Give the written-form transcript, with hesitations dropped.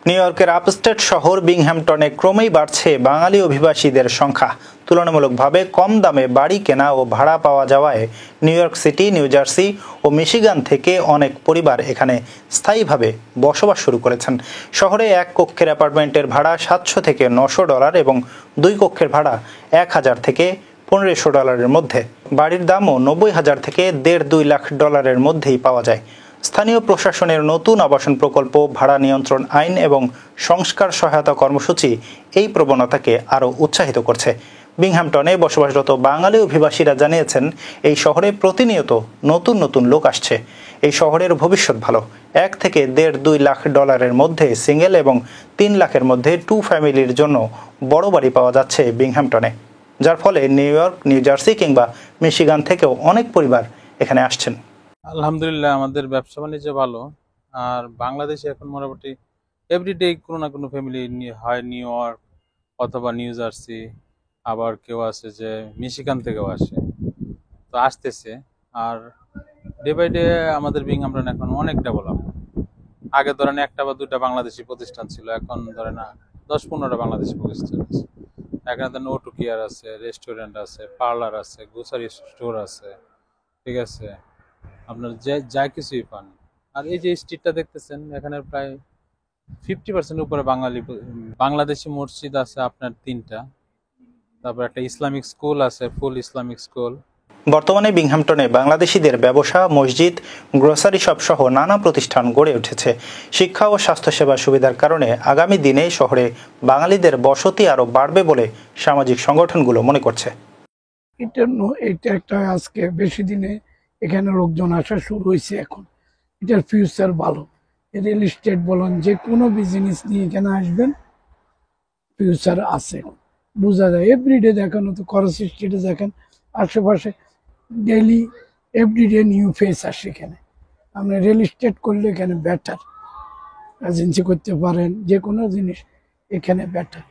New ইয়র্কের upstate শহর বিংহ্যামটনে ক্রমেই বাড়ছে বাঙালি অভিবাসীদের সংখ্যা। তুলনামূলকভাবে কম দামে বাড়ি কেনা ও ভাড়া পাওয়া যাওয়ায় New York City, New Jersey ও মিশিগান থেকে অনেক পরিবার এখানে স্থায়ীভাবে বসবাস শুরু করেছেন। শহরে এক কক্ষের অ্যাপার্টমেন্টের ভাড়া $700 থেকে $900 এবং 2 কক্ষের ভাড়া $1000 থেকে $1500 মধ্যে। বাড়ির দামও $90,000 থেকে $1.5-2 লাখ মধ্যেই পাওয়া যায়। স্থানীয় প্রশাসনের নতুন আবাসন প্রকল্প, ভাড়া নিয়ন্ত্রণ আইন এবং সংস্কার সহায়তা কর্মসূচি এই প্রবণতাকে আরও উৎসাহিত করছে। বিংহ্যামটনে বসবাসরত বাঙালি অভিবাসীরা জানিয়েছেন, এই শহরে প্রতিনিয়ত নতুন নতুন লোক আসছে। এই শহরের ভবিষ্যৎ ভালো। $1 থেকে $1.5-2 লাখ মধ্যে সিঙ্গেল এবং $3 লাখের মধ্যে 2 ফ্যামিলির জন্য বড় বাড়ি পাওয়া যাচ্ছে বিংহ্যামটনে, যার ফলে নিউ ইয়র্ক, নিউ জার্সি কিংবা মিশিগান থেকেও অনেক পরিবার এখানে আসছেন। আলহামদুলিল্লাহ, আমাদের ব্যবসা বাণিজ্য ভালো। আর বাংলাদেশে এখন মোটামুটি এভরিডে কোনো না কোনো ফ্যামিলি হয় নিউ ইয়র্ক অথবা নিউ জার্সি, আবার কেউ আসে যে মিশিগান থেকেও আসে, তো আসতেছে। আর ডে বাই ডে আমাদের বিংহ্যামটন এখন অনেক ডেভেলপ। আগে ধরেন 1টা বা 2টা বাংলাদেশি প্রতিষ্ঠান ছিল, এখন ধরেন 10-15টা বাংলাদেশি প্রতিষ্ঠান আছে। এখানে ধরেন অটো কেয়ার আছে, রেস্টুরেন্ট আছে, পার্লার আছে, গ্রোসারি স্টোর আছে, ঠিক আছে, আপনার যা কিছুই পান। আর এই যে স্ট্রিটটা দেখতেছেন, এখানে প্রায় 50% উপরে বাংলাদেশি মসজিদ আছে আপনার 3টা, তারপর একটা ইসলামিক স্কুল আছে, ফুল ইসলামিক স্কুল। বর্তমানে বিংহ্যামটনে বাংলাদেশিদের ব্যবসা, মসজিদ, গ্রোসারি শপ সহ নানা প্রতিষ্ঠান গড়ে উঠেছে। শিক্ষা ও স্বাস্থ্যসেবা সুবিধার কারণে আগামী দিনে শহরে বাঙালিদের বসতি আরও বাড়বে বলে সামাজিক সংগঠনগুলো মনে করছে। এটা একটা আজকে বেশি দিনে এখানে লোকজন আসা শুরু হয়েছে। এখন এটার ফিউচার ভালো। রিয়েল এস্টেট বলেন, যে কোনো বিজনেস নিয়ে এখানে আসবেন, ফিউচার আছে, বোঝা যায়। এভরিডে দেখেন, তো খরচ স্ট্রিটে দেখেন, আশেপাশে ডেইলি এভরিডে নিউ ফেস আসে এখানে। আপনি রিয়েল এস্টেট করলে এখানে বেটার, এজেন্সি করতে পারেন, যে কোনো জিনিস এখানে বেটার।